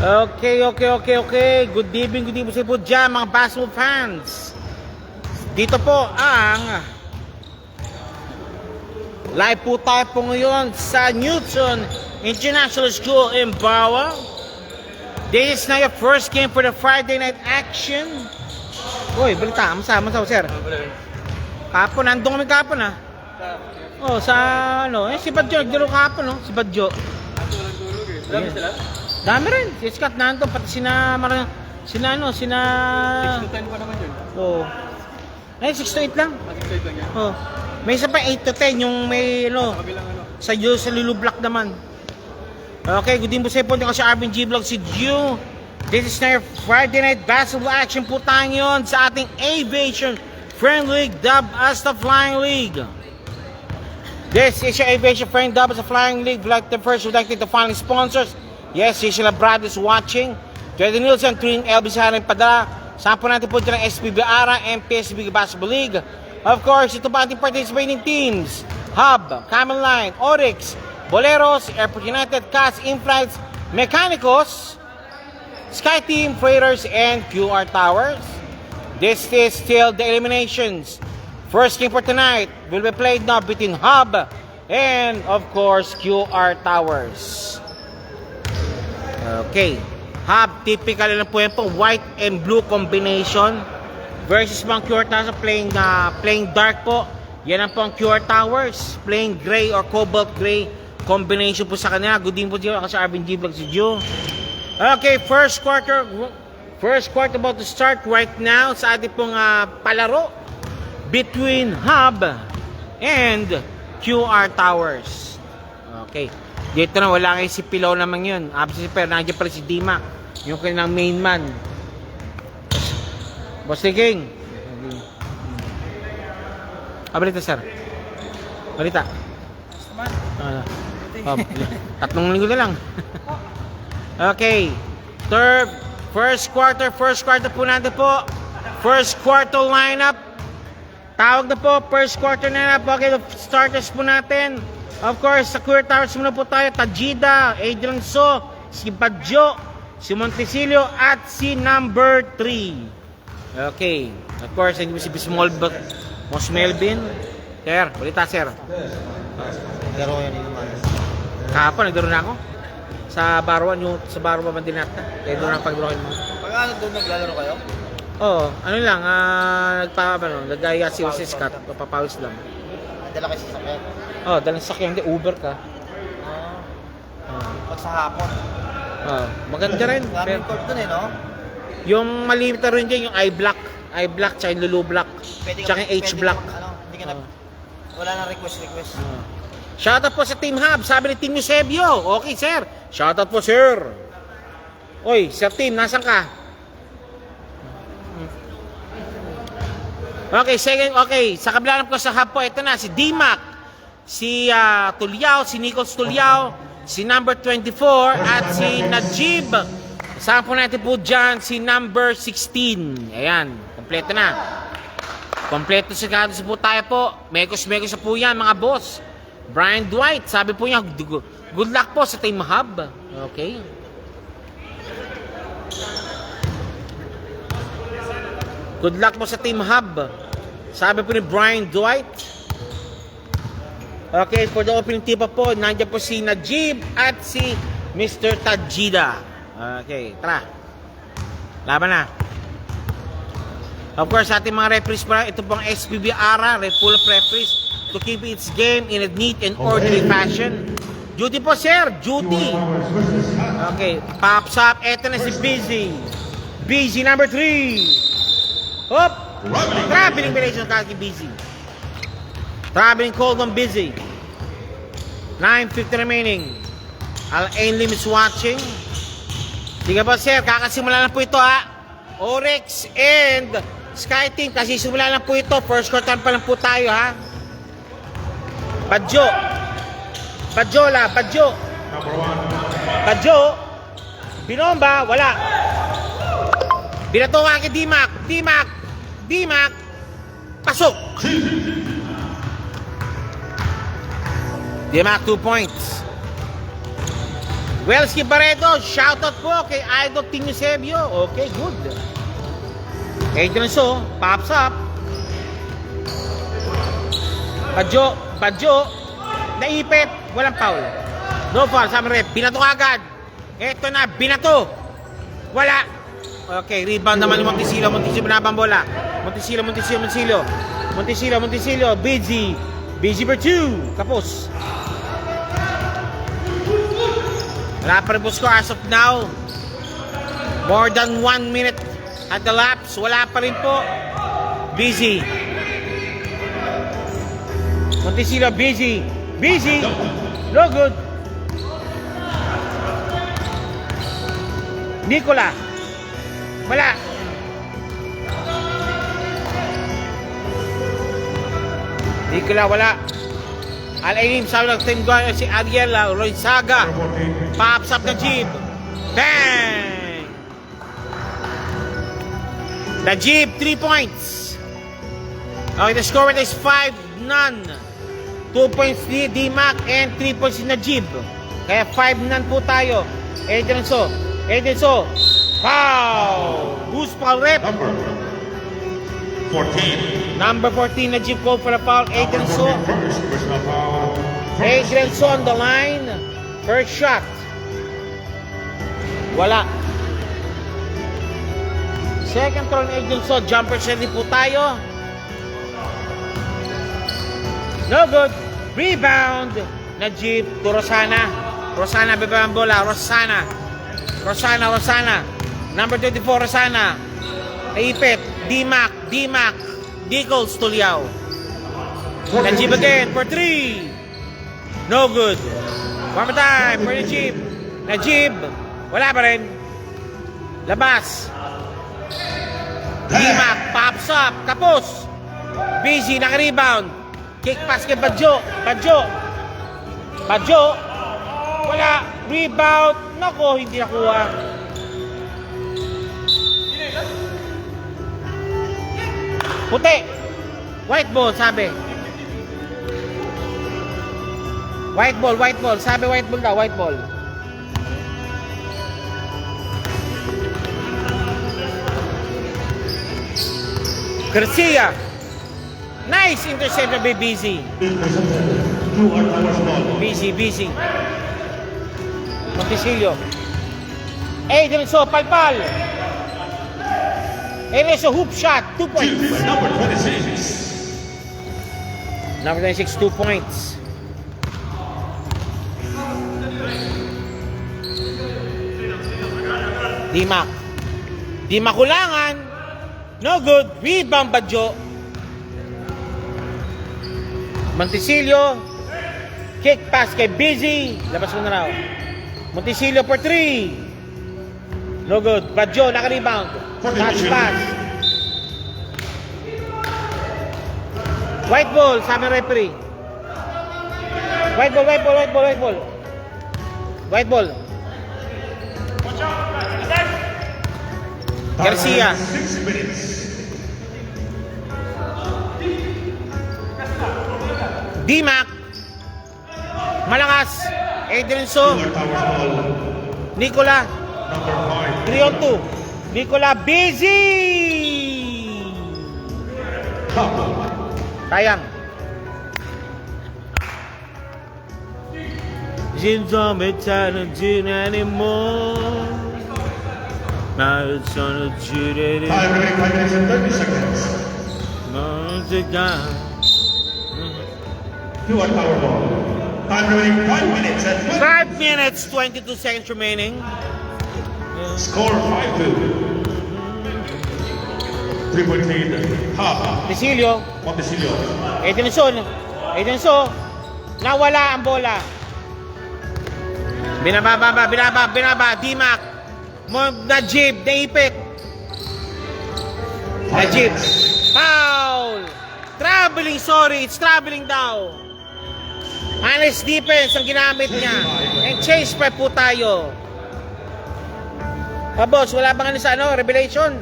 Okay. Good evening sa po dyan mga basketball fans. Dito po ang live po tayo po ngayon sa Newton International School in Bawa. This is now your first game for the Friday night action. Uy, balita, masama sir. Kapon, nandun kami kapon ha. Oh, sa ano, si Badjo, naglaro kapon no, si Badjo. Dami sila? Dami rin, si Scott nandun, pati sina 6 to 10 pa naman yun. Oh. Ay, 6 to 8 lang. 6 to 8 lang yan. Oh. May isa pa 8 to 10 yung may ano, Kabilang ano. sa Lulu Block naman. Okay, good evening po sa po kasi Arvin G Vlog si Ju. This is na Friday night basketball action po tayo ngayon sa ating Aviation Friend League dubbed as the Flying League. This is your Aviation Friend dubbed as the Flying League. Like the first, would like to the following sponsors. Yes, si Sheila Brad is watching. Jordan Nielsen, Twin LB sa haring padala. Saan po natin po dyan ang SPB ARA and PSB Basketball League. Of course, ito pa ating participating teams. Hub, Camel Line, Oryx, Boleros, Airport United, CAS, Inflights, Mechanicos, Sky Team, Freighters, and QR Towers. This is still the eliminations. First game for tonight will be played now between Hub and, of course, QR Towers. Okay. Hub, typical na po yan po, white and blue combination versus mga QR Towers playing dark po. Yan ang po ang QR Towers, playing gray or cobalt gray combination po sa kanila. Good evening po dito kasi Arvin G Vlog si Joe. Okay, first quarter about to start right now sa ating pong palaro between Hub and QR Towers. Okay. Dito na wala kayo si Pilaw naman yun. Absent pero nandiyan pala si Dimac, yung kanilang main man. Boss King. Balita sir. Balita. Tatlong linggo na lang. Okay. First quarter po natin po. First quarter lineup. Tawag na po, first quarter lineup. Okay, starters po natin. Of course, sa QR Towers muna po tayo. Tajida, Adrian So, si Badjo, si Montesilio, at si number 3. Okay. Of course, hindi mo si Mos Melvin. Sir, balita sir. Laro yan yung ano. Kahapon, naglaro na ako. Sa Barwan, sa Barwan Mandinata. Kaya doon ang paglaro mo. Pag doon naglalaro kayo? Oo, ano lang, nagaya si Scott, papapawis lang. Dala kayo sa sakyan? Oh, dalang sakyan, hindi, Uber ka. Pag sa hapon. Maganda rin. Daming court doon no? Yung malimit na rin dyan, yung I-block, tsaka yung Lulu block, tsaka yung H-block. Hindi ka na, wala na request. Shoutout po sa Team Hub, sabi ni Team Eusebio. Okay, sir. Shoutout po, sir. Oy, sir Team, nasan ka? Okay, second, okay. Sa kabila ko sa Hub po, ito na, si Dimac, si Tulyao, si Nichols Tulyao, si number 24, at si Najib. Saan po natin po dyan, si number 16. Ayan, kompleto na. Kompleto sigado po tayo po. Mekos na po yan, mga boss. Brian Dwight, sabi po niya, good luck po sa Team Hub. Okay. Good luck po sa Team Hub. Sabi po ni Brian Dwight. Okay, for the opening tip po, nandiyan po si Najib at si Mr. Tajida. Okay, tara. Laban na. Of course, ating mga referees pa, ito pong SPB ARA, full of referees to keep its game in a neat and orderly fashion. Duty po, sir. Duty. Okay, pops up. Ito na si Busy number 3. Hop. Traveling relation kaki Busy. Traveling called on Busy. 9:50 remaining. Al-Ain Lim is watching. Sige po, sir. Kakasimula lang po ito, ha. Oryx and Sky Team. Kasi simula lang po ito. First quarter pa lang po tayo, ha. Badjo. Binomba. Wala. Binato ka kay Dimac. Pasok. Dimac 2 points. Welsky Barreto, shoutout po kay Idol Tino Sebio. Okay, good. Adrian So, pops up. Badjo, naipit, walang foul. No foul, sa ref, binato agad. Eto na, binato. Wala. Okay, rebound naman ni Montecillo binabang bola. Montecillo, busy for 2. Kapos. Wala pa rin po score as of now. More than 1 minute at the lapse. Wala pa rin po. Busy. Montecillo, busy. No good. Nicola. Wala. Al-Alim, sabi ng team guard si Ariela, Roy Saga. Pops up the Jeep. Bang! The Jeep, 3 points. Okay, the score is 5-0. 2 points ni D-Mac and 3 points ni Najib. Kaya 5-0 po tayo. Adrian So. Foul! Who's foul rep? Number 14, Najib called for a foul. Adrian So on the line. First shot. Wala. Second throw ni Adrian So. Jumper shot po tayo. No good. Rebound. Najib to Rosana. Rosana beba ang bola. Rosana. Number 24, Rosana. Naipit. D-Mac. Dickles to Liao. Najib again for 3. No good. One more time for Najib. Wala pa rin. Labas. D-Mac pops up. Kapos. Busy. Naka-rebound. Kick pass kay Badjo. Wala. Rebound. Nako, hindi nakuha. Puti. White ball, sabi. White ball. Sabi white ball daw, white ball. Garcia. Nice interception by Busy. Montecillo. Adrian So, palpal. Adrian So, hoop shot, 2 points. Number 26, 2 points. D-Mac kulangan. No good. Rebound Badjo. Montecillo. Kick pass kay Busy. Labas mo na raw. Montecillo for 3. No good. Badjo naka-rebound. Touch pass. White ball, sabi referee. White ball. Garcia. D-Mac. Malakas. Adrian So. Nicola. 3-on-2. Nicola busy. Sayang. Seems I'm not doing anymore. Now it's on a Judy. Time remaining 5 minutes and 30 seconds. You are Powerball. Time remaining 5 minutes and 5 minutes, 22 seconds remaining. score 5-2. 3-point lead. Half. Montecillo. Adrian So. Nawala ang bola. Binaba. D-Mac. Najib. Naipit. Najib. Foul. It's traveling daw. Honest defense ang ginamit niya. And change pa po tayo. Boss, wala bang revelation?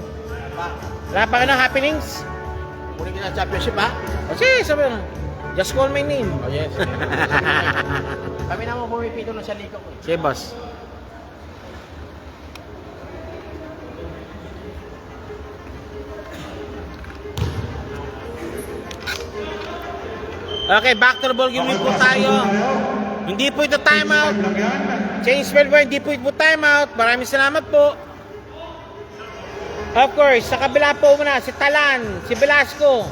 Wala bang happenings? Kunin ka ng championship, ha? Sige, sabi mo. Just call my name. Oh, yes. Kami naman pumipito na sa liga ko. Sige, boss. Okay, back to the ball game po tayo. Hindi po ito timeout. Change spell po, hindi po ito timeout. Maraming salamat po. Of course, sa kabila po muna, si Talan, si Velasco,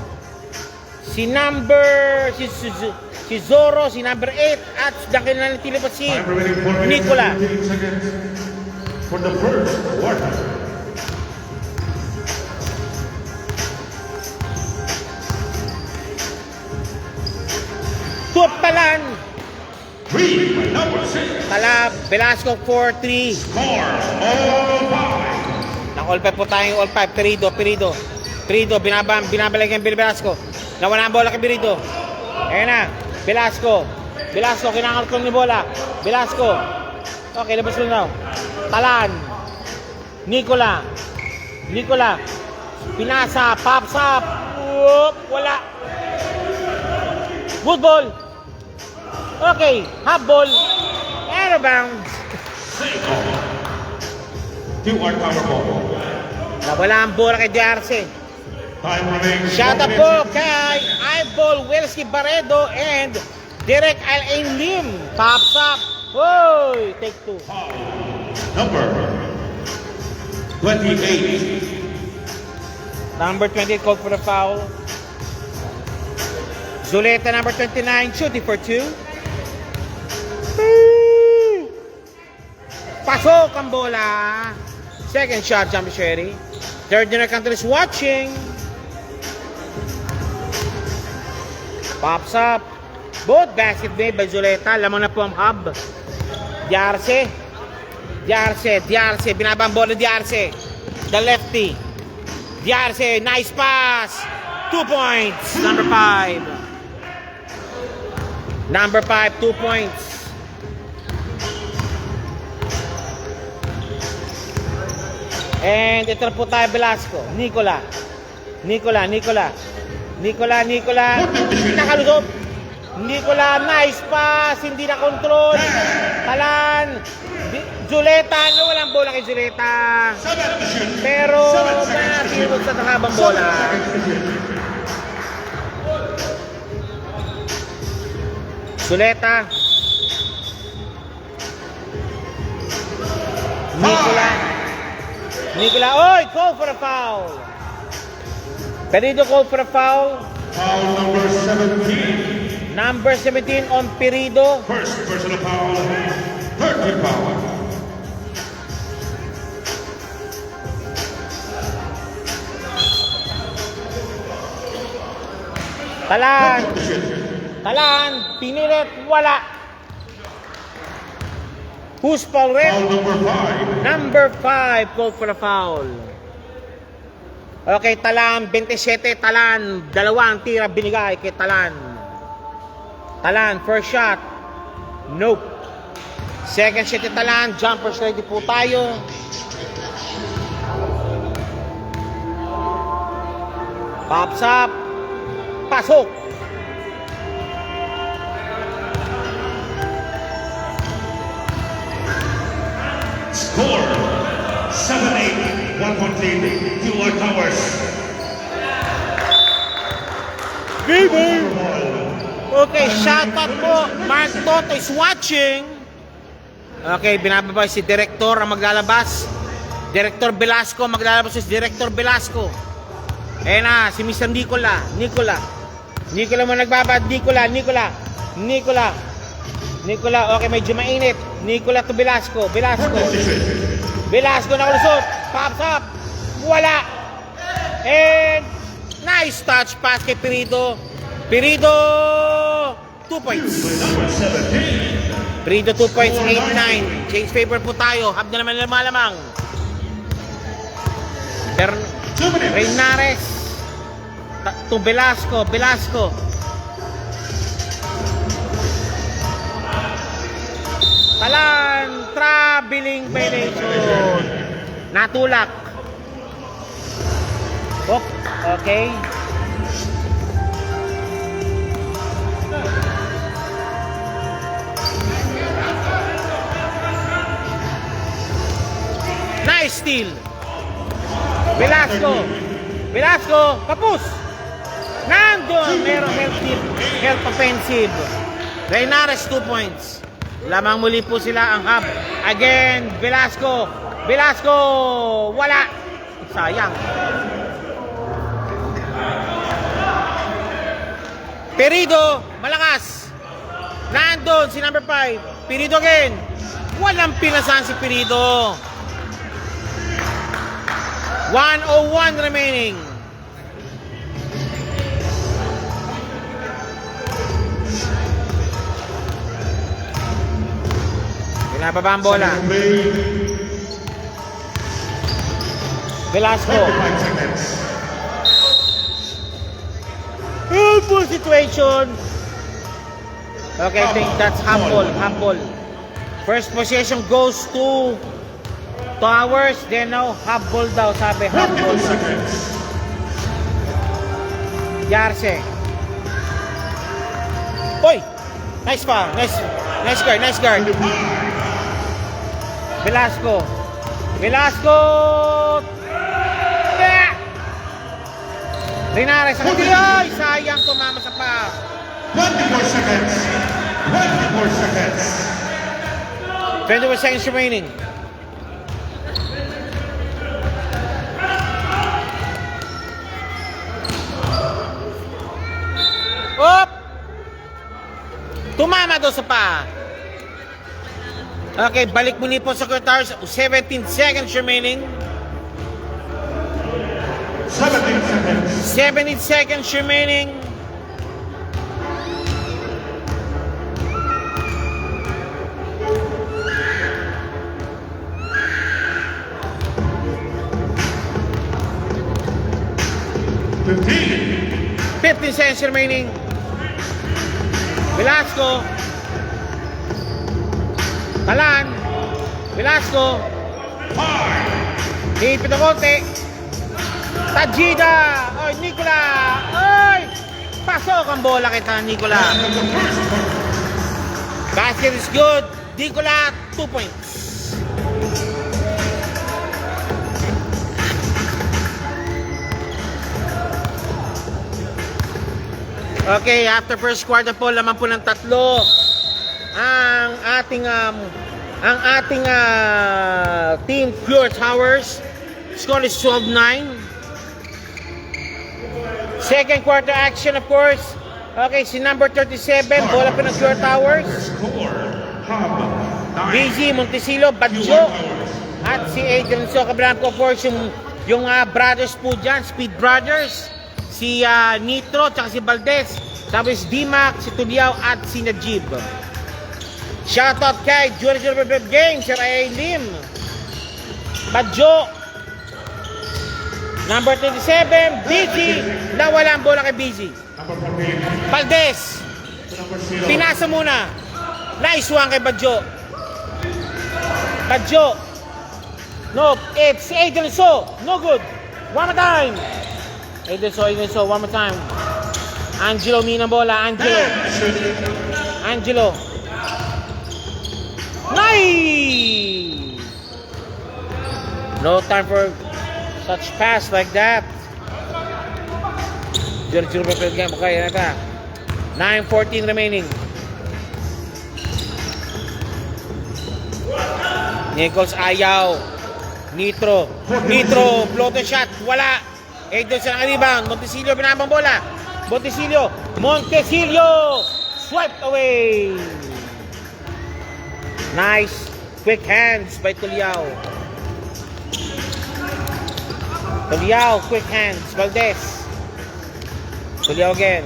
si Zorro, si number 8, at dahil na natili pa si Nicola. For the first quarter. Tup Talan, 3 by number 6. Tala, Velasco 4-3. Score all 5. Naka-all 5 po tayong all 5. Perido, binabalik yung Velasco. Nawala ang bola kay Perido. Ayan na, Velasco, kinangalkong ni bola. Velasco. Okay, labas mo na. Talan. Nicola. Pinasa, pops up. Whoop, wala. Good ball. Okay, half ball. Out of bounds. 2 are cover ball. Nawala ang bola kay Diarce. Time remaining. Shot up po kay Eyeball, Welski Barredo, and Derek Alain Lim. Pops up. Hoy, take 2. Number 28. Number 28 called for the foul. Zuleta, number 29, shooting for 2. Pasok ang bola. Second shot, Jump Sherry. Third General Cantor is watching. Pops up. Both basket made by Zuleta. Lamang na po ang hub. Diarce. Binabang bola Diarce. The lefty. Diarce, nice pass. 2 points. Number 5. 2 points. And ito na po tayo, Velasco. Nicola. Nakalusot. Nicola, nice pass. Hindi na control. Talan. Zuleta. Walang bola kay Zuleta. Pero nakakilot sa takabang bola. Zuleta. Nicola, oy, call for a foul. Perido call for a foul. Foul number 17. Number 17 on Perido. First personal foul. 30 foul. Talan, pinilit, wala. Who's foul red? Foul number 5. Number 5 called for a foul. Okay, Talan, 27, Talan. Dalawang tira binigay kay Talan. First shot. Nope. Second shot kay Talan. Jumpers ready po tayo. Pops up. Pasok. Score 7-8. 1 point lead. 2 are towers. Okay, shout out po. Mark Toto is watching. Okay, binababa si Director ang maglalabas. Director Velasco maglalabas si Director Velasco. Ayan na, si Mr. Nicola mo nagbabad. Nicola, okay, medyo mainit. Nicola to Velasco nakalusot. Pops up. Wala. And nice touch pass kay Perido. 2 points. Perido 2 points, 8-9. Change paper po tayo. Hab na naman malamang. Reinares to Velasco. Talan, traveling violation. Natulak. Okay. Nice steal. Velasco, kapus. doon. Meron health offensive. Reynares 2 points. Lamang muli po sila ang hub. Again, Velasco. Wala. Sayang. Perido, malakas. Nandun si number 5. Perido again. Walang pinasan si Perido. 1:01 remaining. Pinababa ang bola. Velasco. 25 seconds. Full situation. Okay, I think that's handball. First possession goes to Towers. Then now, handball daw, sabi. 42 Handball. seconds. Yarse. Oy! Nice foul. Nice guard. Velasco. Yeah! Reynares ang ay, sayang tumama sa pa. 24 seconds. 21 seconds remaining. Up! Tumama doon sa pa. Okay, balik muli po sa Secretaries. 17 seconds remaining. 17 seconds remaining. $15. 15 seconds remaining. Velasco. Talan. Velasco. Hipit ang konti. Tajida. Oy, Nicola. Oy! Pasok ang bola kita, Nicola. Basket is good. Nicola, 2 points. Okay, after first quarter po, laman po ng 3 ang ating team Pure Towers. Score is 12-9. Second quarter action, of course. Okay, si number 37, bola po ng Pure Towers. Score. Hub. 9. BG, Montesilo, Badjo. At si Adrian So, kabilang ko, of course, yung brothers po dyan, Speed Brothers. Si Nitro, tsaka si Valdez. Tapos D-Mac, si Tuliao, at si Najib. Shoutout kay Junior Game, Sir Ailim. Badjo. Number 27, BG. Nawala ang bola kay BG. Number 14. Valdez. Number 0. Pinasa muna. Nice one kay Badjo. Badjo. No, it's Adrian So. No good. One more time. Adrian So, one more time. Angelo, mina bola. Angelo. Nice! No time for such pass like that. Junior game. Okay, nata. 9:14 remaining. Nichols ayaw. Nitro, floater shot, wala. Doon sa rebound. Montecillo, binabang bola. Montecillo, swiped away. Nice, quick hands by Tuliao. Quick hands, Valdez. Tuliao again.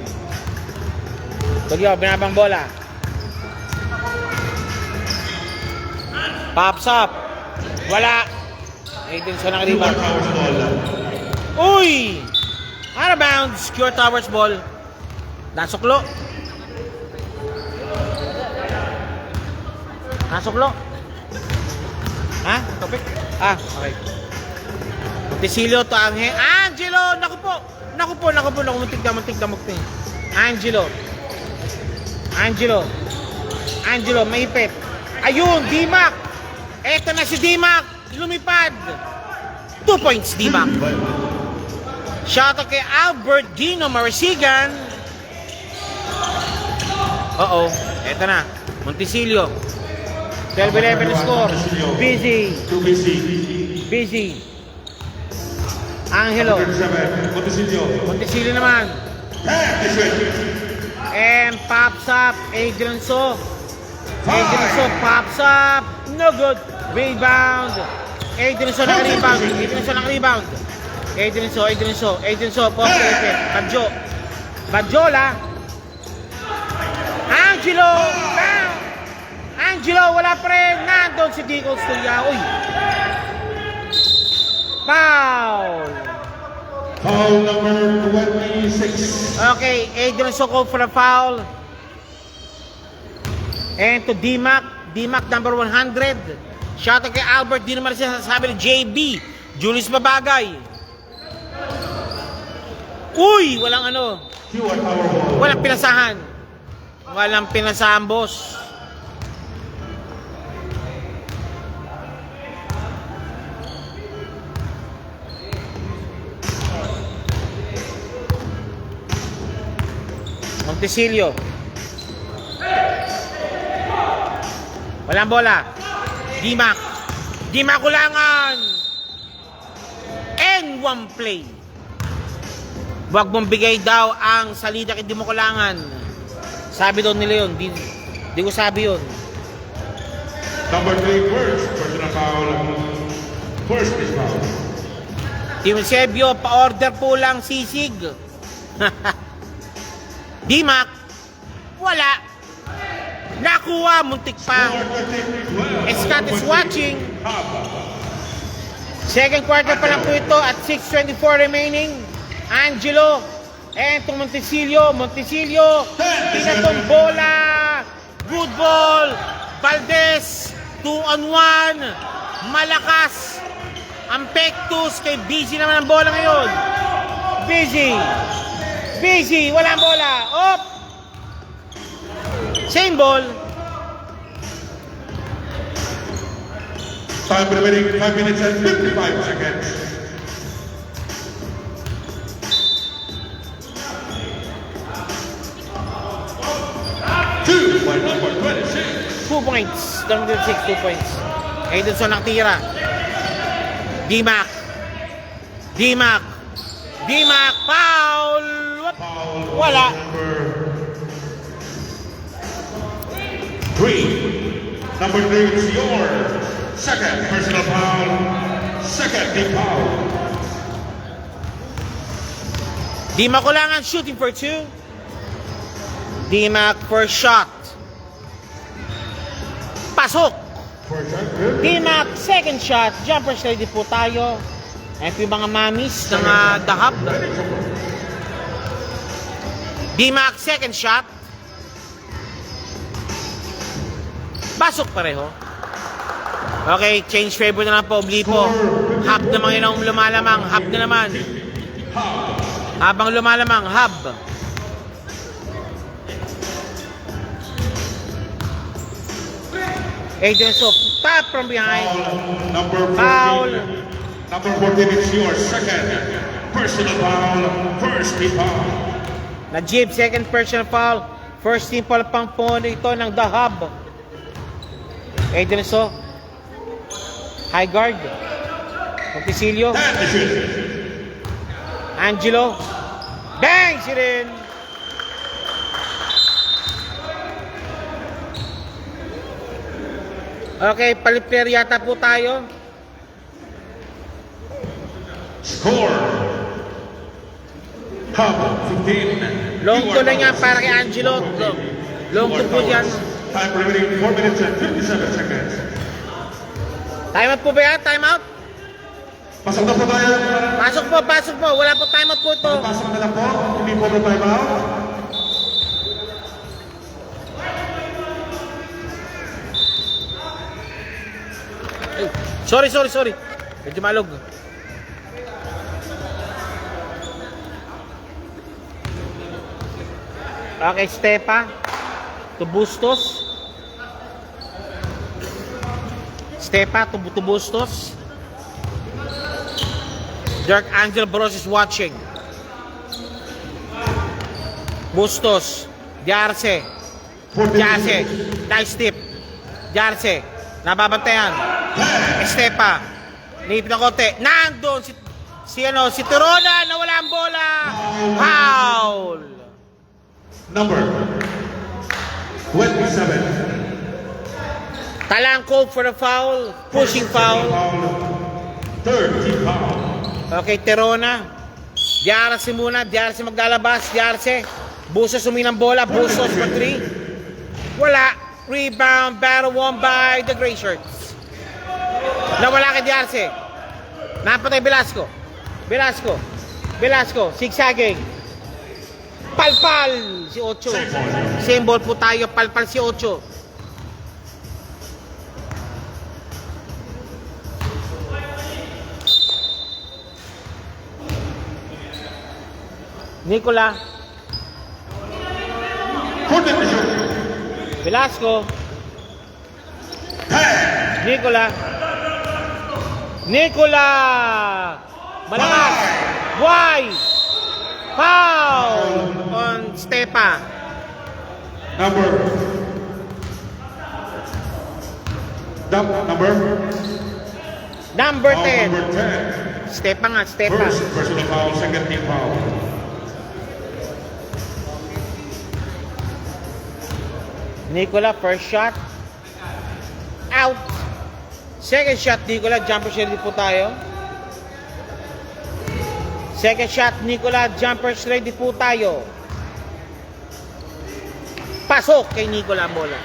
Tuliao, binabang bola. Pops up. Wala. Aiden sa rebound. Uy! Out of bounds. Pure Towers ball. Nasuklo. Ha? Topic? Okay. Montecillo to Angelo! Naku po, muntik na. Angelo, mahipit. Ayun, D-Mac. Eto na si D-Mac. Lumipad. 2 points, D-Mac. Shoutout kay Albert Dino Marasigan. Oo, eto na. Montesilio. 12-11 na score. Busy. To BC. Busy. Angelo. 37, Montesilio. Montesilio naman. 10 to switch. And pops up. Adrian So. Adrian So pops up. No good. Rebound. Adrian So naka-rebound. Adrian So naka-rebound. Adrian So. Post effort. Badjo. Badjola. Angelo. Bang! Angelo, wala pa rin. Nandun si Dico Stuya. Uy. Foul. Foul number 26. Okay, Adrian So called for a foul. And to D-Mac. D-Mac number 100. Shout out kay Albert. Di naman siya sasabi ni JB. Julius Babagay. Uy! Walang ano. Q at power ball. Walang pinasahan. Walang pinasahan, boss. Montesilio. Walang bola. D-Mac. D-Mac kulangan. And one play. Huwag mong bigay daw ang salida kay di mo kulangan. Sabi daw nila yun. Di ko sabi yun. Number 3, first personal foul. First is foul. Team Sebio, pa-order po lang sisig. D-Mac. Wala. Nakuha, muntik pa. Scott is watching. Second quarter pa lang po ito at 6:24 remaining. Angelo. And itong Montesilio. Pinatong bola. Good ball. Valdez. 2-on-1. Malakas. Ang Pectus. Kay Busy naman ang bola ngayon. Busy. Walang bola. Op. Same ball. Time remaining 5 minutes and 55 seconds. Two by number 26. 2 points. Number 6, 2 points. Edson nakatira. D-Mac. Foul. What? Wala. Number 3 is your second personal foul. Second team foul. D-Mac kulangan shooting for 2. D-Mac for shot. Pasok. First shot, good. D-Mac second shot. Jumper ready po tayo. Ayan po yung mga mamis ng dahab. D-Mac second shot. Pasok pareho. Okay, change favor na lang po, Oblipo. Hub naman yun ang lumalamang. Hub na naman. Habang lumalamang, hub. Adrian So, tap from behind. Number 14. Foul. Number 14 is your second personal foul. First team foul. Najib, second personal foul. First team foul pang po ito ng The Hub. Adrian So. High guard. Montesilio. And the shoot. Angelo. Bang! Si rin. Okay, palit-player yata po tayo. Score. Hub 15. Long to lang yan para kay Angelo. Long to po yan. Time remaining 4 minutes and 57 seconds. Time out po ba yan? Time out? Pasok na po tayo. Pasok po. Wala po time out po ito. Pasok na lang po. Hindi po na time out. Ay, sorry. Medyo malog. Okay, Stepa. To Bustos. Stepa to Bustos. Dirk Angel Bros is watching. Bustos. Diarce. Jarse. Nice tip. Jarse. Nababantayan. Estepa. Nipit ng konti. Nandun si Tirona na wala ang bola. Foul. Number 27. Talangkog for the foul. Pushing foul. Third team foul. Okay, Tirona. Jarse muna. Jarse maglalabas. Jarse. Busos ng bola. Busos for 3. Wala. Rebound. Battle won by the Gray Shirts. Nawala kay Jarse. Napatay Velasco. Velasco. Zigzagging. Palpal. Si Ocho. Same ball po tayo. Palpal si Ocho. Nicola. Velasco. Nicola. Malakas. Why? Foul on Stepa. Number 10. Number 10. Number 10. Stepa nga, Stepa. First personal foul, second team foul. Nicola, first shot. Out. Second shot, Nicola. Jumper shot po tayo. Second shot, Nicola. Jumper ready po tayo. Pasok kay Nicola ang bola.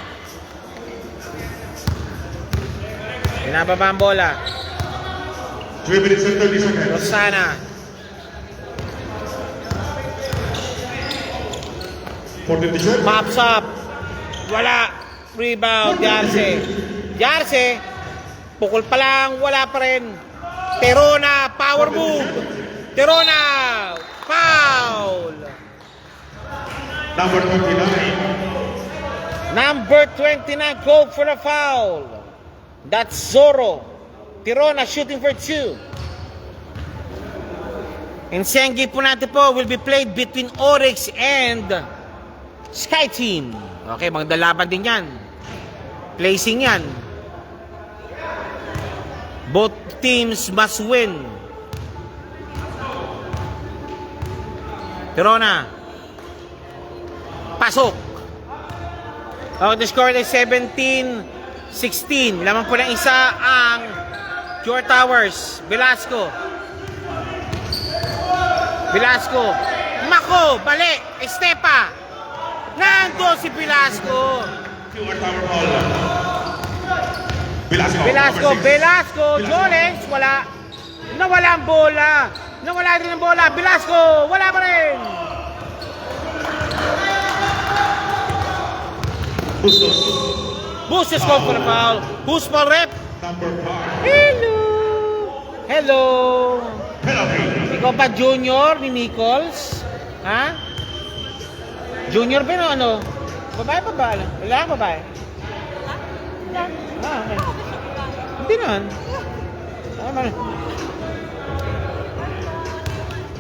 Pinababa ang bola. 3 minutes and 30 seconds. Rosana. Pops up. Wala. Rebound. Jarse. Pukol pa lang. Wala pa rin. Tirona. Power move. Tirona. Foul. Number 29. Number 29. Go for the foul. That's Zorro. Tirona shooting for 2. And Sengi po natin po will be played between Oryx and Sky Team. Okay, maganda laban din yan. Placing yan. Both teams must win. Tirona. Pasok. Okay, the score is 17-16. Lamang po ng isa ang Pure Towers. Velasco. Mako, bali. Estepa. Nando si Velasco. Pure Tower ball. Velasco. Jones, wala. Nawala ang bola. Nawala rin ang bola. Velasco, wala pa rin. Bustos ko for the foul. Who's for rep? Number 5. Hello. Penalty. Ikaw pa junior ni Nichols? Ha? Junior ba no ano? Babae pa ba? Wala kang babae? Ah, okay. Hindi naman.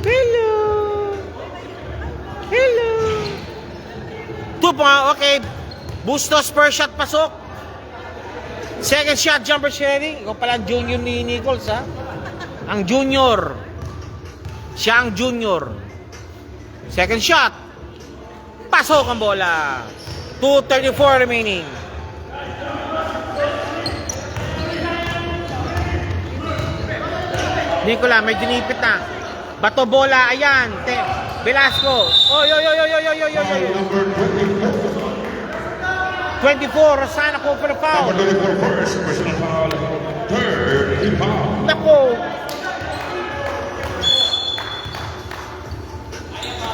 Hello. 2 pa, okay. Bustos first shot pasok. Second shot jumper sharing. Ikaw pala ang junior ni Nichols ha. Ang junior. Siya ang junior. Second shot. Pasok ang bola. 2:34 remaining. Nicola, may dinipit na. Bato bola, ayan. Velasco. Oy. Number 24, Rosana ko for the foul. Number 24, first personal foul. Third team foul. Nako.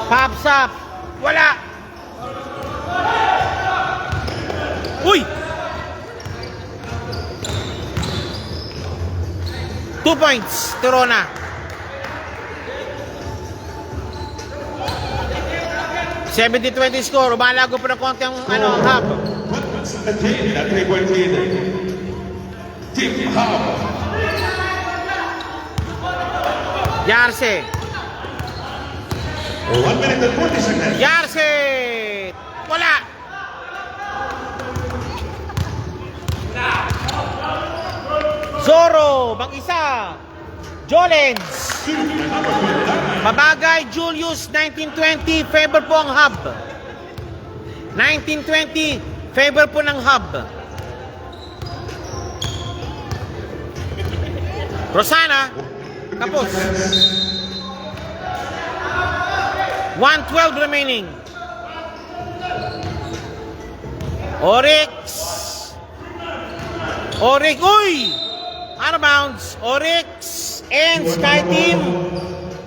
Pops up. Wala. Uy! 2 points, Tirona. 70-20 score. Umalago pa ng konti ang hub. Again, at 3-point lead. Team Hub. Jarse. 1 minute and 40 seconds. Jarse. Wala. Zorro, mag-isa. Jolens. Shoot by number 29. Mabagay, Julius, 1920, favor po ang hub. 1920, favor po ng hub. Rosana, kapos. 112 remaining. Oryx. Oryx, uy! Out of bounds. Oryx and Sky Team.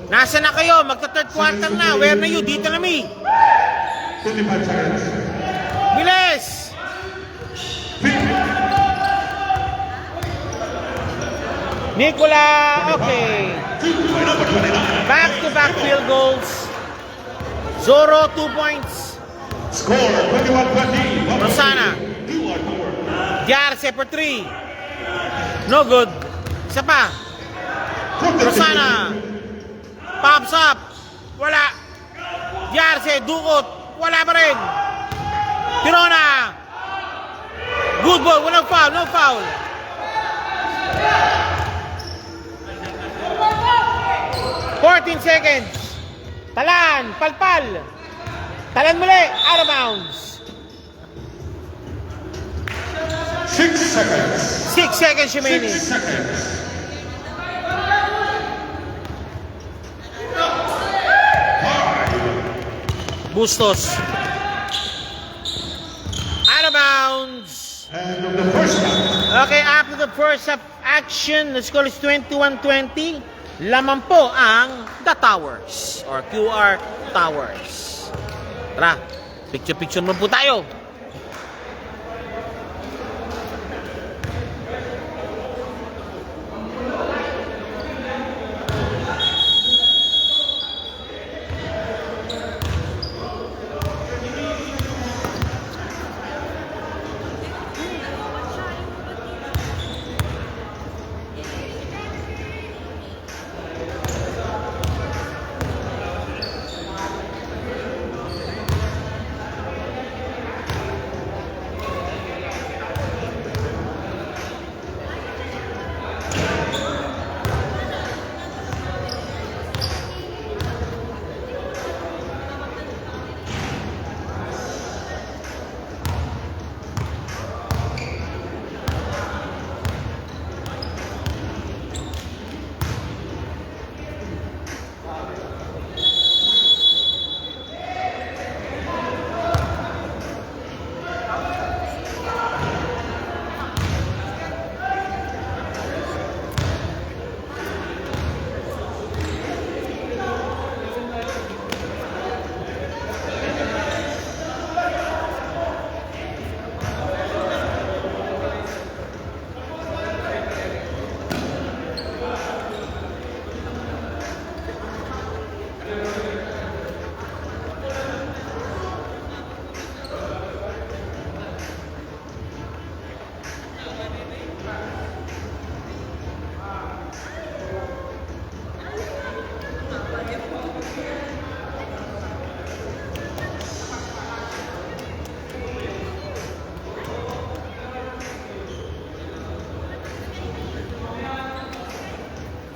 Nasa na kayo? Magta-third quarter na. Where na you? Dito na mi. 25 seconds. Bilis! Nicola, okay. Shoot by number 29. Back-to-back field goals. Zorro, 2 points. Score 21-20. Rosana. You are forward. Diarse for 3. No good. Isa pa. Rosana. Pops up. Wala. Diarse, dukot. Wala pa rin. Tirona. Good ball. Walang foul. No foul. $14 seconds. Talan. Palpal. Talan muli. Out of bounds. 6 seconds. 6 seconds remaining. 6 seconds. Bustos. Out of bounds. And of the first half. Okay, after the first half action, the score is 21-20. Laman po ang The Towers or QR Towers. Tara, picture-picture mo po tayo.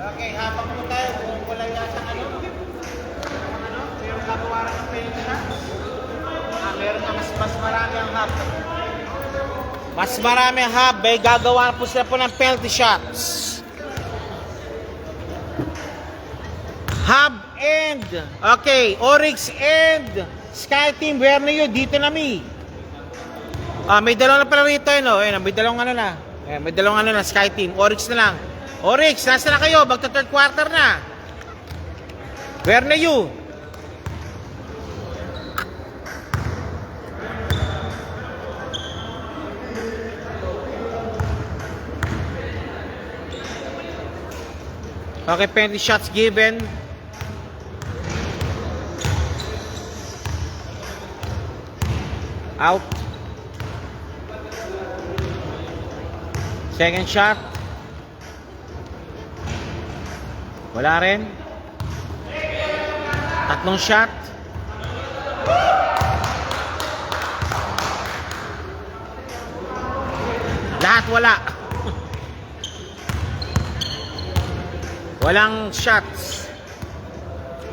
Okay, habang po tayo, kung wala yata mayroong gagawa ng penalty shots. Meron nga mas marami ang hub. Mas marami ang hub, may gagawa po sila po ng penalty shots. Hub and, okay, Oryx and Sky Team, where na yun? Dito na mi. May dalawang na pala rito, may dalawang na. May dalawang na, Sky Team. Oryx na lang. Oryx, nasa na kayo? Magta third quarter na. Where na you? Okay, penalty shots given. Out. Second shot. Wala rin. Tatlong shot. Lahat wala. Walang shots.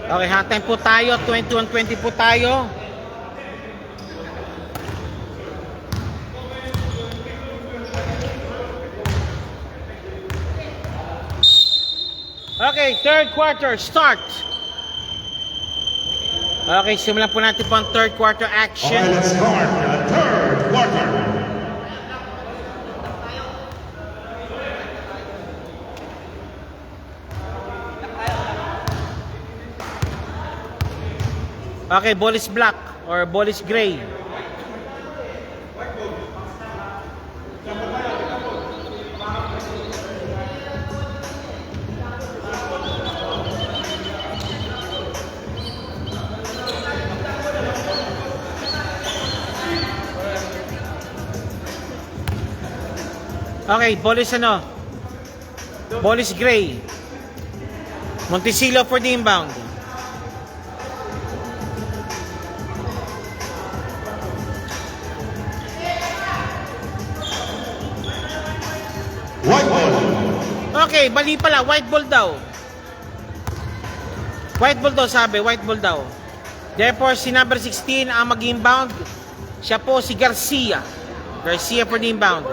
Okay, half time po tayo. 21-20 po tayo. Okay, third quarter, start. Okay, simulan po natin po ang third quarter action. Okay, let's start the third quarter. Okay, ball is black or ball is gray. Okay, ball is ano? Ball is gray. Monticello for the inbound. White ball. Okay, mali pala. White ball daw. White ball daw sabi. White ball daw. Therefore, si number 16 ang mag-inbound. Siya po si Garcia. Garcia for the inbound.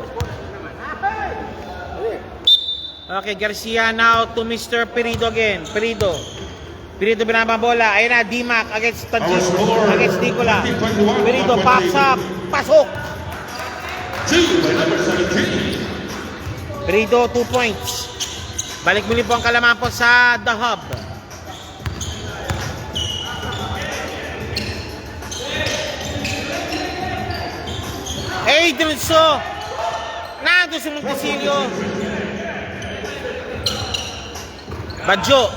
Okay, Garcia now to Mr. Perido again. Perido binaba bola. Ayun na, D-Mac against Tajis. Against Nicola. Perido, pops up. Pasok. 2 by number 17. Perido, 2 points. Balik muli po ang kalaman po sa The Hub. Adrian So. Nando si Monticello. Badjo.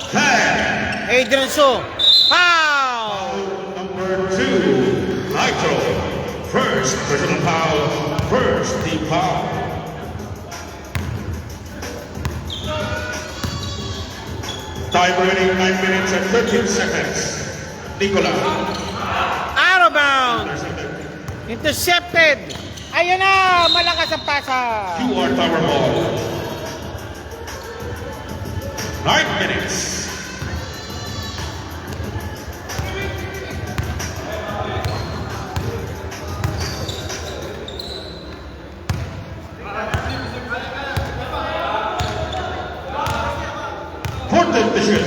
Adrian So. Foul! Number 2, Nitro. First personal foul. First team foul. Time remaining 9 minutes and 13 seconds. Nicola. Out of bounds. Intercepted. Ayun na, malakas ang pasa. 2 are tower ball. 9 minutes. Fourth edition.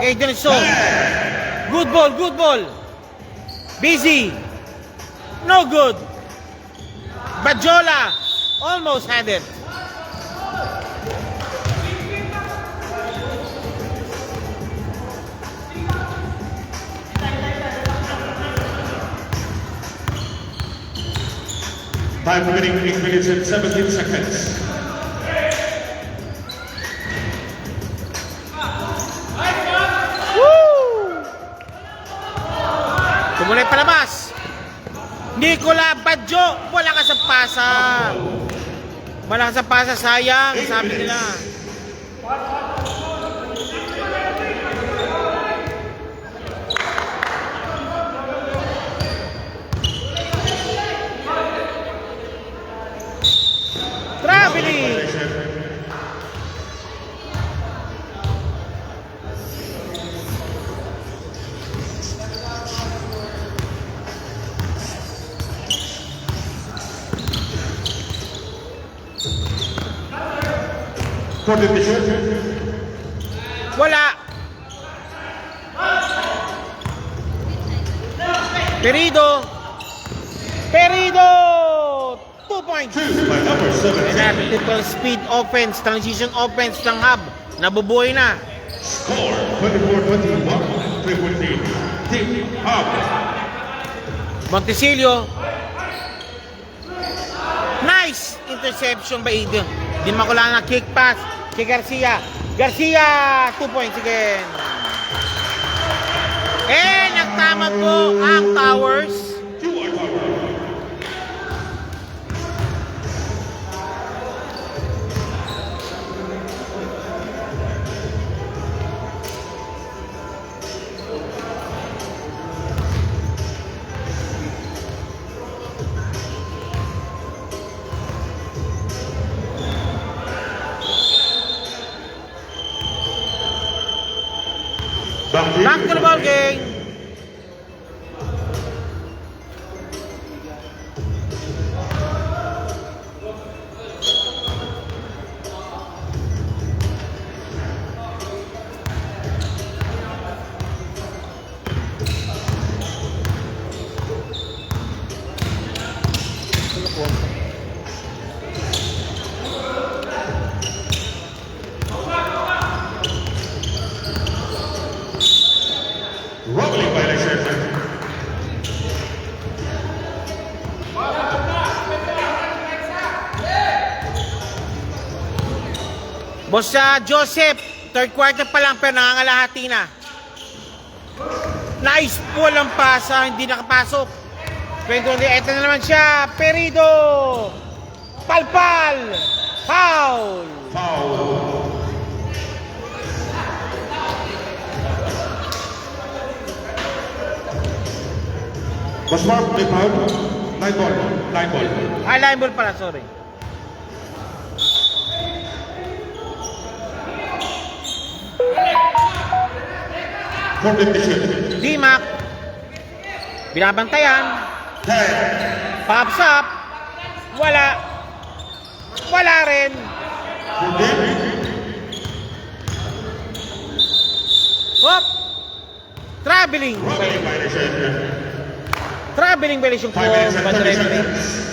Adrian So. Good ball, good ball. Busy. No good. Bajola. Almost had it. Time remaining 8 minutes and 17 seconds. Tumunay palabas. Nicola Badjo. Wala ka sa pasa. Wala ka sa pasa. Sayang. Sabi nila. Traveling. Fourth edition. Wala. Perido. Perido. 2 points. 2 by number 17. Typical speed offense, transition offense ng Hub. Nabubuhay na. Score 24-21. 3-14. Team Hub. Monticello. Nice interception by Adrian. Di makula na kick pass kay Garcia. Garcia, 2 points again. Nagtama po ang Towers. 2 are tower. Back to the ball game. Rubbling violation. Boss Joseph, third quarter pa lang pero nangangalahati na. Nice ball ang pasa, hindi nakapasok. Pero ito na naman siya, Perido. Palpal. Foul. Foul. Was Mark may foul? 9 ball. 9 ball. Ah, line ball pala, sorry. For the decision. D-Mac. Binabantayan. 10. Pops up. Wala. Wala rin. For them. Hop. Traveling. Rubbling violation. Traveling violation ko. 5 minutes and 30 Referee. seconds.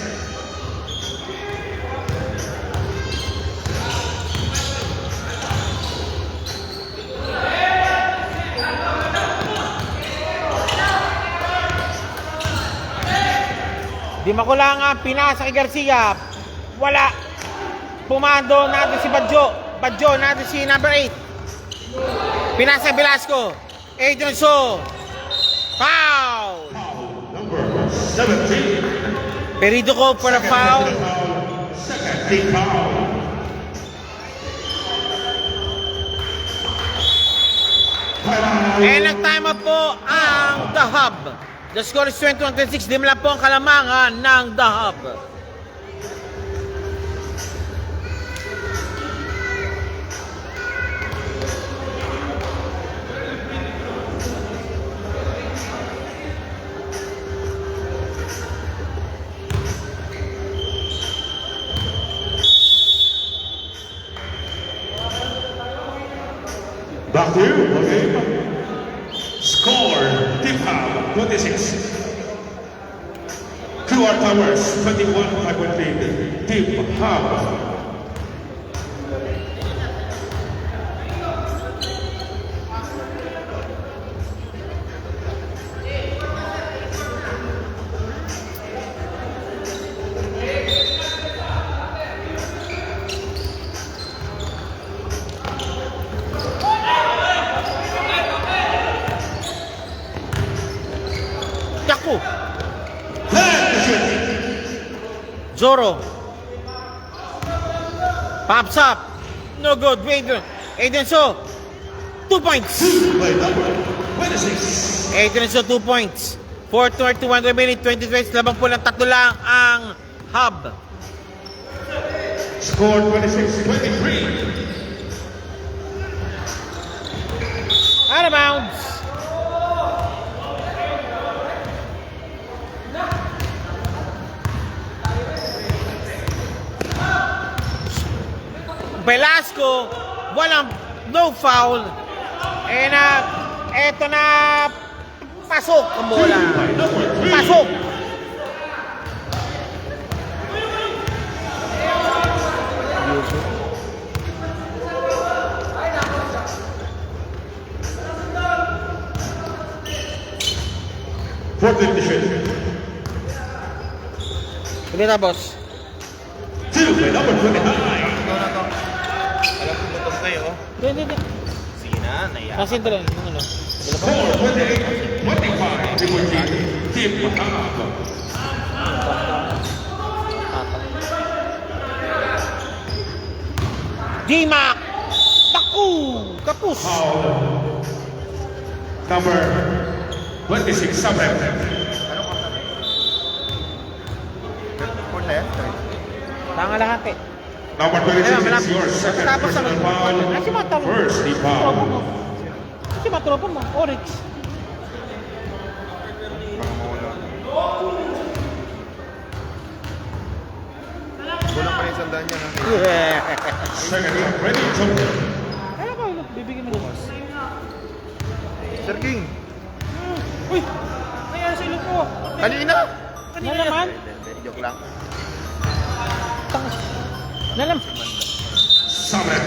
Di makulangan, pinasa kay Garcia. Wala. Pumando natin si Badjo. Badjo natin si number 8. Pinasa Velasco. Adrian So. Foul. Foul number 17. Perido ko for a foul. Second team foul. And nag-time up po ang The Hub. The score is 21-26. Di mo lang po ang kalamangan ng The Hub. Back to you, okay? Score, Team Hub, 26. QR Towers, 21, 5 lead. Team Hub. Yaku. Zoro. Pops up. No good. Adrian So. 2 points. By number 26. Adrian So, 2 points. 4:21 remaining, 20 minutes. Labang po ng tatlo lang ang Hub. Score 26-23. Out of bounds. Velasco, walang no foul. And eto na, pasok ang bola. Pasok. Fourth edition. Hindi na, boss. Two by number 29. Alam ko butong kayo. Hindi. Sige na, naiyak. Kasi ito lang, yung ano. Score 28-25. Team Hub. D-Mac. Taku. Kapus. Foul. Number 26, Sabrem. Fourth na yan? Tanga lahat eh. Number 26 is yours. Second Tapos personal ano? foul. Kasi matalo. First team foul. Kasi di ba tropa mo? Oryx. Kulang pa rin sandaan niya, ha? Yeah. Second up, ready, Joker. Kaya ba, bibigyan mo doon. Sir King, Uy! Nangyari sa ilong ko. kanina! Na naman? Joke lang. Na naman. Summit.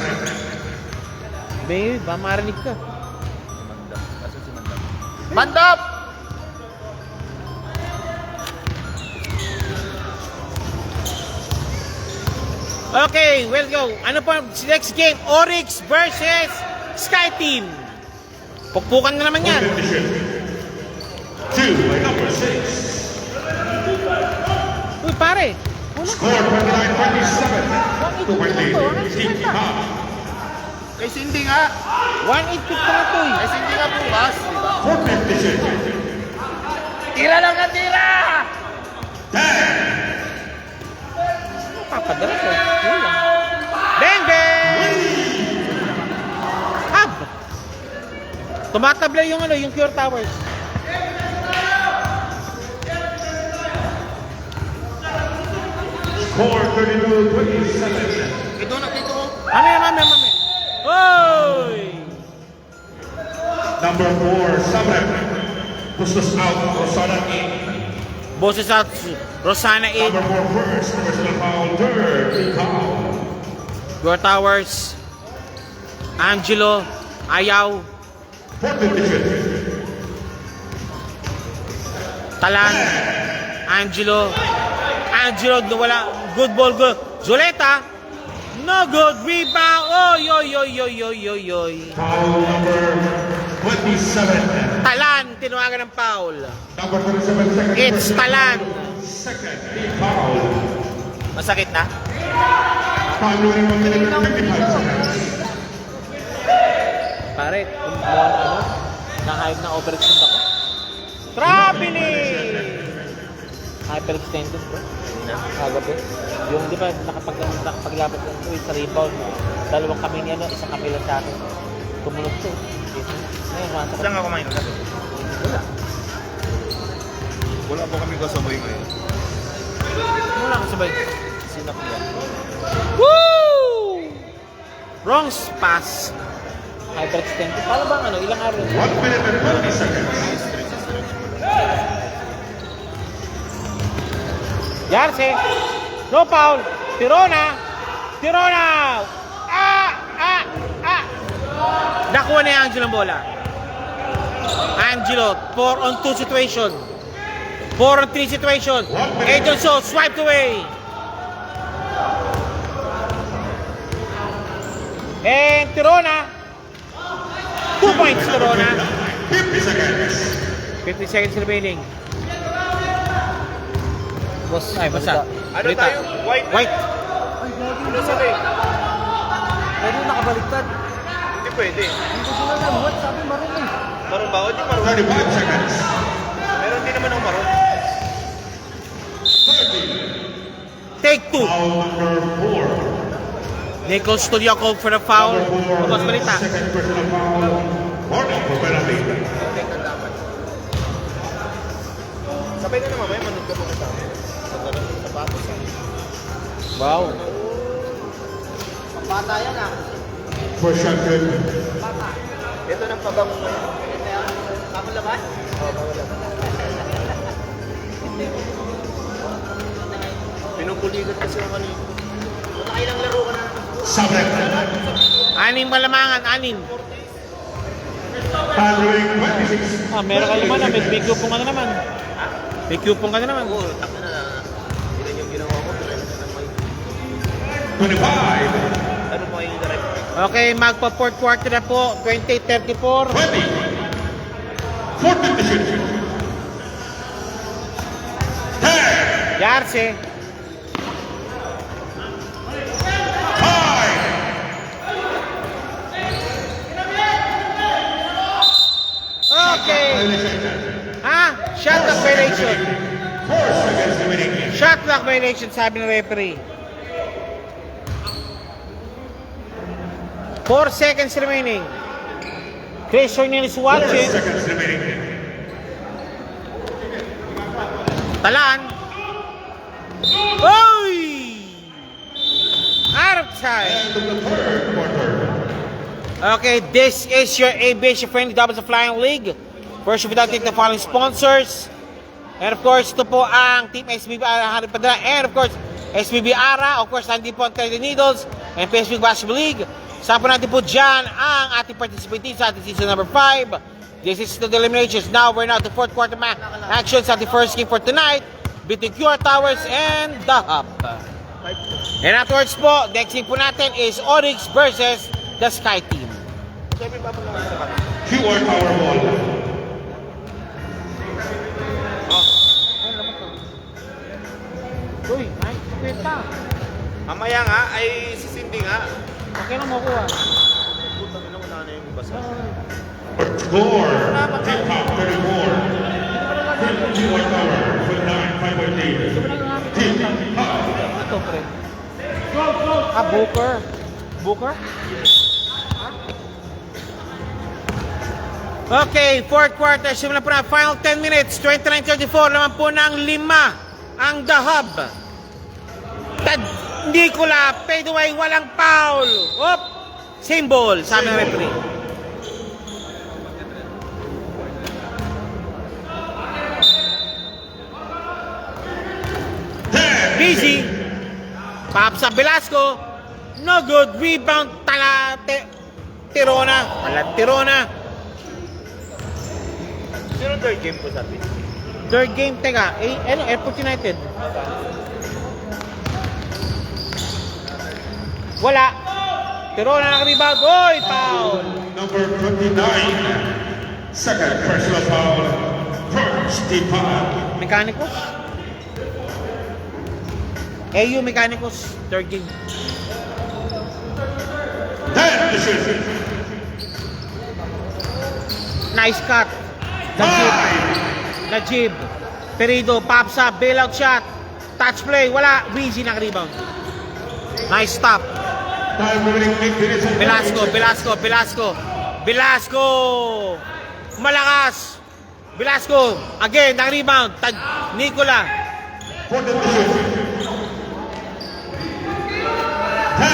Baby, ba marinig ka? Mandap. Asan si Mandap? Mandap! Okay, we'll go. Ano pa? Next game, Oryx versus Sky Team. Pukpukan na naman yan. Fourth edition. 2 by number 6. Uy, pare. Score 29-27. To Wendy. Team Pao. Kay Cindy nga! 1-8 na to eh. Kay Cindy nga bukas, di ba? Fourth edition. Tira lang na tira! 10. Papadala ko. Yun lang. Bang, bang! Hab! Tumatabla yung ano, yung Pure Towers. Score 32-27. Ito na dito. Mami. Hoy! Number 4, Summit. Pushes out Rosana 8. Boses out, Rosana 8. Number 4, first personal foul. Third, Team Pao. Pure Towers. Angelo. Ayaw. Fourth edition. Talan. Angelo. Wala. Good ball, good. Zuleta. No good. Rebound. Oy. Foul number 27. Talan. Tinuwagan ng foul. Number 27, second. It's Talan. Second, Team Pao. Masakit na? Following 1 minute and 55 seconds. Pare, na-hype na overextend ako. Traveling! Hyperextended bro. Kagabi. Yung di ba nakapaglapit lang ito sa rebound. Dalawang kami niya, isang kami lang sa akin. Tumunod to. Ngayon, masakit. Saan nga kumain ulit? Wala. Wala po kami kasabay ngayon. Wala ka sabay. Sinak yan. Woo! Wrong pass. Hyperextended. Paano bang ano? Ilang araw? 1 minute and 40 seconds. Yarse. No foul. Tirona. Nakuha ni Angelo ang bola. Angelo, 4-on-2 situation. 4-on-3 situation. Adelson swiped away. And Tirona. 2 points, Tirona. 50 seconds. 50 seconds remaining. Boss, ay, basta. Ano tayo? White. Ano sabi? Pwede nakabaliktad. Hindi pwede. Hindi ko sila lang. What? Sabi marunong. Marun ba? O di marun. 35 seconds. Meron din naman ang marun. 30. Take 2. Foul number 4. Nichols Stolyakov for the foul. Number 4, Bukas balita. second personal foul. Warning for penalty. Sabay na naman, may manood ka po sa amin. Sa ganun, sapatos ha. Wow. Bata yan ah. For shot good. Ito ng pabango ngayon. Kamalaban? Oo, kamalaban. Pinupuligat kasi yung kanina. Nakailang laro ka na. Summit. 6 malamangan, 6. Following 26. Meron kayo naman, may coupon ka na naman. May coupon ka na naman. Oo, taka na. Ilan yung ginawa ko, pero na may... 25. Ano mo yung direct? Okay, magpa fourth quarter na po. 20-34. 20. Fourth edition. 10. Yarse. 5. Okay. Shot clock violation. 4 seconds remaining. Shot clock violation, sabi ng referee. 4 seconds remaining. Chris Hernandez 4 watching. seconds remaining. Talaan. Oy! Out of time. End of the third quarter. Okay, this is your aviation friendly Doubles of Flying League. First, without taking the following sponsors. And of course, ito po ang Team SBB Ara Harry Padra. And of course, SBB Ara. Of course, nandito po ang Trinity Needles and PSB Basketball League. Saan po natin po dyan ang ating participating sa ating season number 5. This is the eliminations. Now, we're now to fourth quarter action sa ating first game for tonight between QR Towers and The Hub. And afterwards po, next game po natin is Onyx versus the Sky Team. QR Tower ball. Uy, ay, kwenta. Mamaya nga, ay si Cindy nga. Okay na makuha. Puta, wala na yung basa. Score. Tip top 34. QR Tower. 5.8. Tip top. Ito, pre. Ah, Booker. Booker? Okay, fourth quarter. Simula po na. Final 10 minutes. 29-34. Naman po ng 5 ang The Hub. Nicola, fade away, walang foul. Op! Same ball, sabi ng referee. Busy. Pop sa Velasco. No good. Rebound. Tirona. Tirona. Sino third game po sabi? Third game, teka. Airport United. Wala. Tirona naka-rebound. Oy, foul. Number 29. Second personal foul. First deep foul. Mechanicals. AU Mechanicals. Third game. Then decision. Nice cut. Najib. Perido. Pops up. Bailout shot. Touch play. Wala. Breezy naka-rebound. Nice stop. Time remaining 8 minutes. Velasco. Malakas. Velasco. Again, naka-rebound. Nicola. For the decision. 10.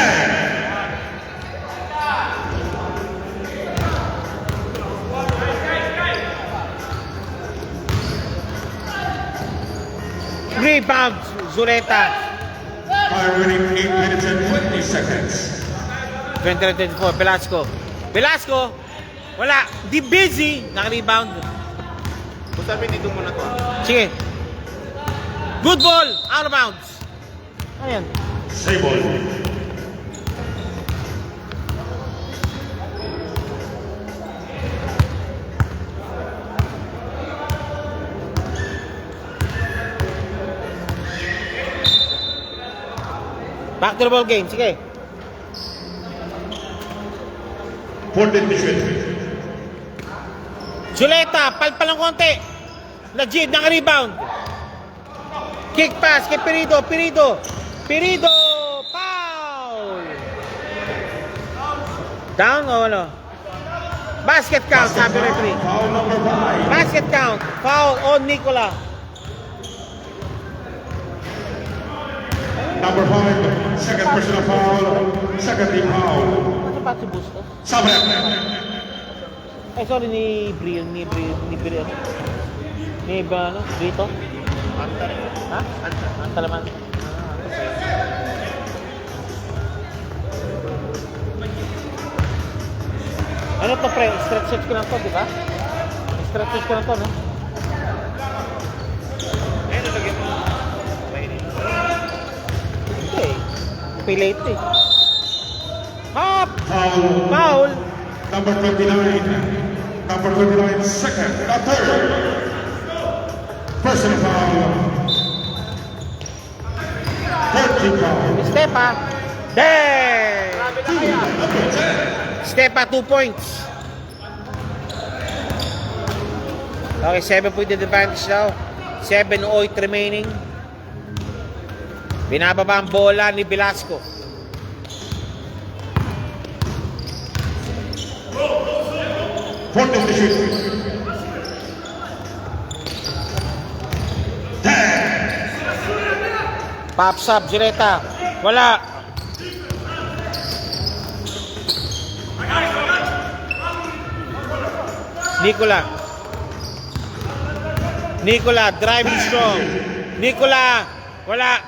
Rebound. Zuleta. Time remaining 8 minutes and 20 seconds. 20-24. Velasco. Wala. Di busy. Naka-rebound. Kung sabi dito muna to. Sige. Good ball. Out of bounds. Ayan. Sable. Back to the ball game. Sige. For the decision. Zuleta. Palpal ng konti. Najib. Naka-rebound. Kick pass kay Perido. Foul. Down o ano? Basket count, sabi referee. Foul number 5. Basket count. Foul on Nicola. Number 5. Second personal foul. Second team foul. Ano ba si Bustos? Sabre. Ay, sorry, ni Brito. Ni ano? Brito? Ha? Anta naman. Ano to, pre? Stretch ko lang to, di ba? Stretch ko lang to, no? Ayun, nalagyan mo. Mainit. Hindi eh. Pilate eh. Hop! Foul. Foul! Number 29. Number 29. Second. Third. Personal foul. Third team foul. Stepa. There! Number 10. Stepa, 2 points. Okay, 7 point advantage now. 7:08 remaining. Binababa ang bola ni Velasco. Fourth of the shoot. 10. Pops up, Jireta. Wala. Nicola, driving strong. Nicola, wala.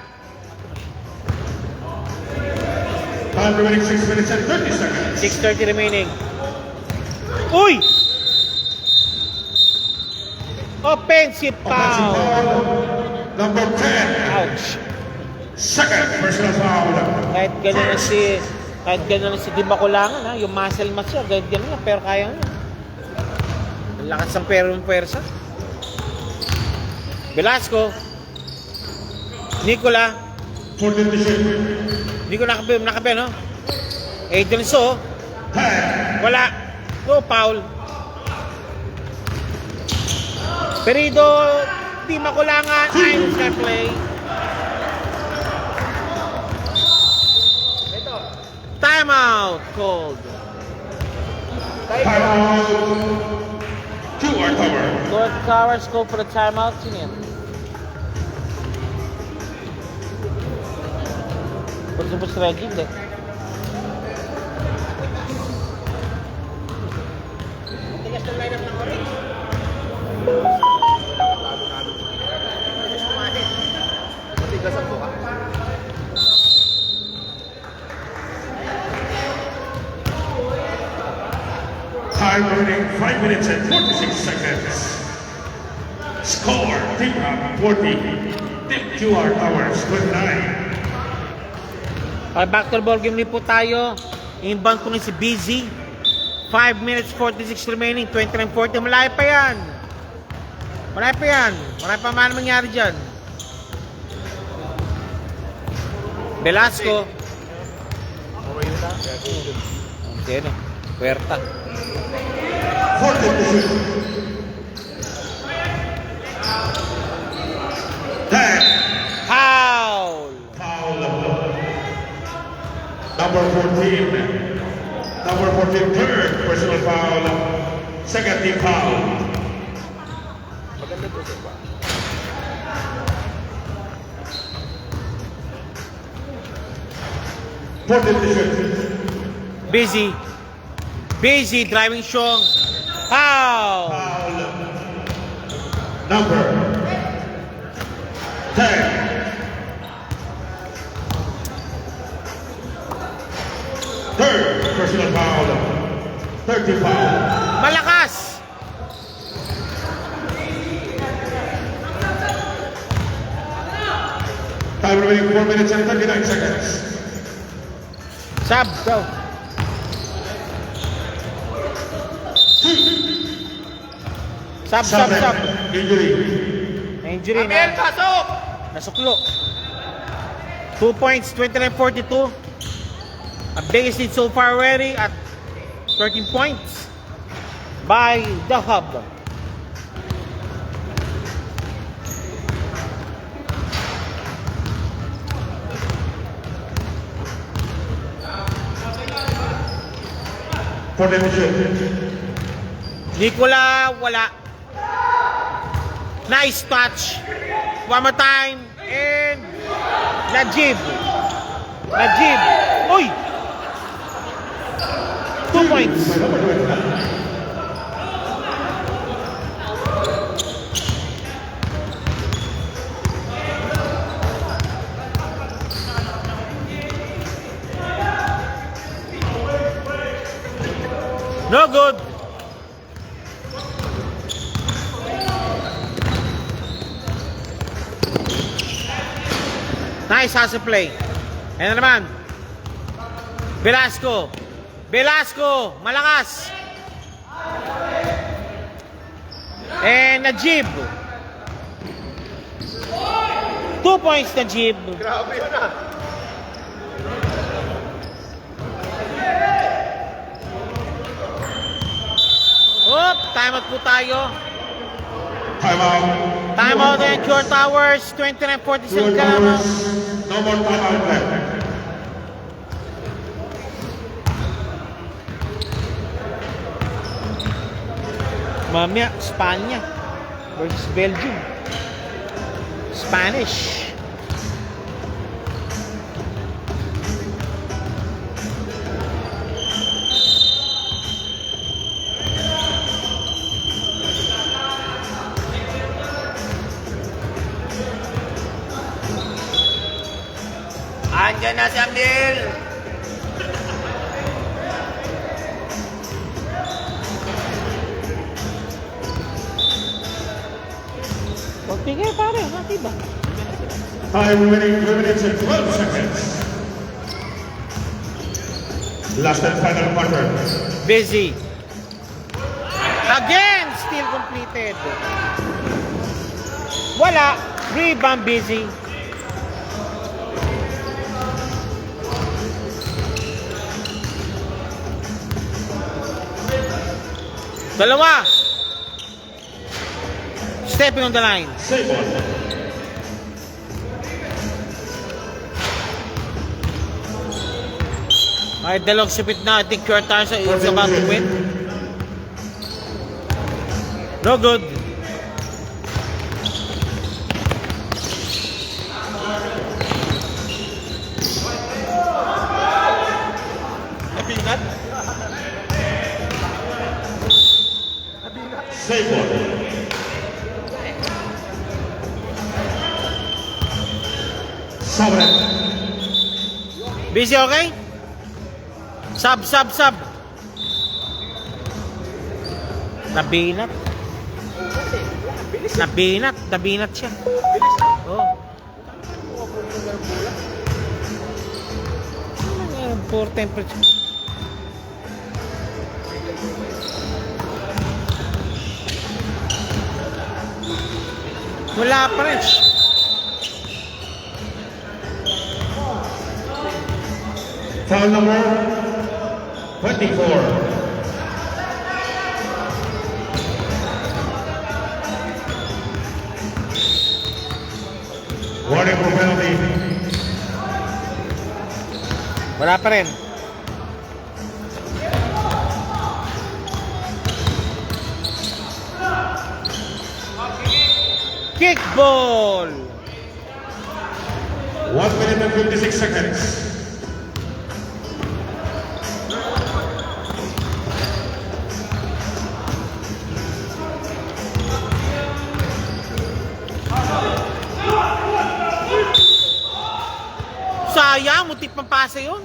Time remaining 6 minutes and 30 seconds. 6:30 remaining. Uy! Offensive Offensive foul. foul. Number 10. Ouch. Second personal foul. Kahit gano'n si Di Makulangan, ha? Yung muscle mass siya, kahit gano'n yan, pero kaya niya. Ang lakas ng pwersa. Velasco. Nicola. Fourth of the shoot. Hindi ko nakabe, no? Adrian So. 10. Wala. No, foul. Perido, Di Makulangan, Irons can play. Timeout called. Timeout. 2 are covered. Lord Towers go for the timeout. Sino yan? Pagkabos Reggie, hindi. Matigas na lineup ng orange. Matigas ang buka. Time remaining 5 minutes and 46 seconds. Score, Team Rock 40, Team QR Towers 29. Okay, back to the ball game po tayo. Inbound ko rin si Busy. 5 minutes 46 remaining, 29-40. Malayo pa yan. Marami pa man mangyari dyan. Velasco. Okay yun na. Okay, no? Puerta. Fourth of the shoot. 10. Foul! Foul. Number 14. Number 14, third personal foul. Second team foul. Maganda to, sir ba? Fourth of the shoot. Busy, driving strong. Foul! Foul. Number 10. Third personal foul. 30 foul. Malakas! Time remaining 4 minutes and 39 seconds. Sab, go. Sab. Injury. Injury na. Pasok! Nasuklo. 2 points, 29-42. A biggest lead so far already at 13 points by the Hub. For the mission. Nicola, wala. Nice touch. One more time. And Najib. Uy! 2 points. No good. Nice hustle play. Ayan na naman. Velasco, malakas. And Najib. 2 points Najib. Grabe yun ah. Timeout po tayo. Timeout. Timeout and Cure Towers, 29-47 ka lamang. No more timeout left. Mamaya, Spanya versus Belgium. Spanish. Andyan na si Abdel! Kunti kayo pare, hati ba? Time remaining 2 minutes and 12 seconds. Last and final quarter. Busy. Again, still completed. Wala. Rebound busy. Dalawa. Stepping on the line. Save one. Alright, dalawang sipit na. I think Curtarsa is about to win. No good. Napingat? Save one. Sobret. Busy, okay? Sub. Nabinat. Nabinat siya. Oh. Poor temperature. Wala pa rin. Foul number 24. Warning for penalty. Wala pa rin. Kickball. 1 minute and 56 seconds. Sayang, mutik pang pasa yun.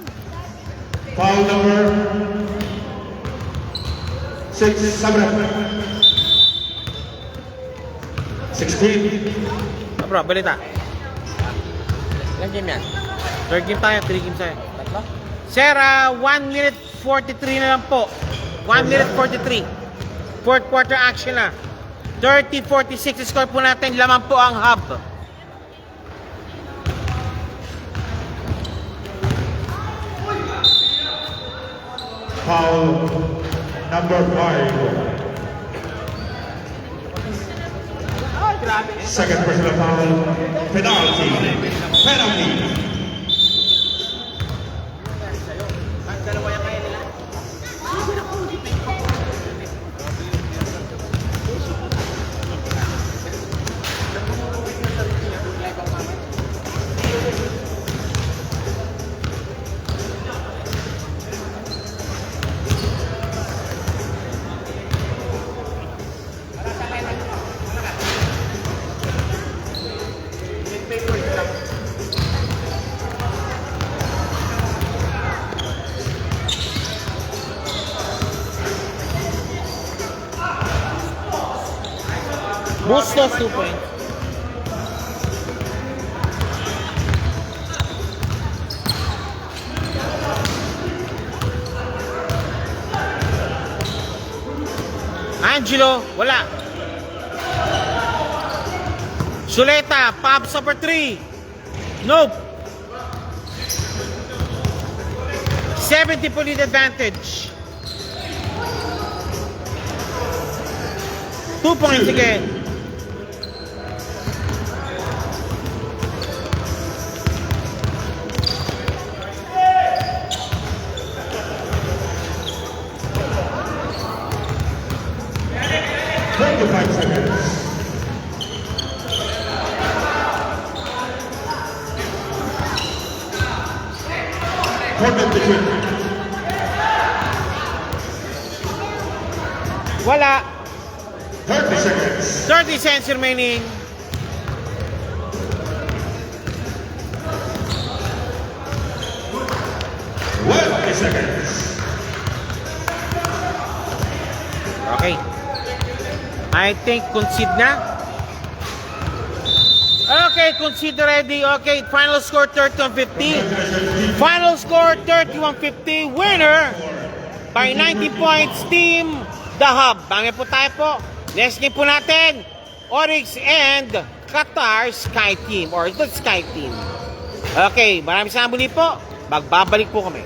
Foul number 6, Sabra. 16. Bro, balita. Ilang game yan? Third game tayo, 3 games tayo. Tatlo? Sir, 1 minute 43 na lang po. 1 minute 43. Fourth quarter action na. 30-46 score po natin. Laman po ang hub. Foul number 5. Second personal foul. Penalty. Penalty. Dalawa yan kaya nila? Bustos 2 points. Angelo, wala. Suleta, pops up for 3. Nope. 70 po lead advantage. 2 points again. 25 seconds. Quarter to 20. Wala. 30 seconds. 30 seconds remaining. Seconds. Okay. I think concede na. Okay, concede ready. Okay, final score 31-50. Final score 31-50. Winner by 90 points, Team The Hub. Bangin po tayo po. Next game po natin, Oryx and Qatar Sky Team or the Sky Team. Okay, maraming salamat muli po. Magbabalik po kami.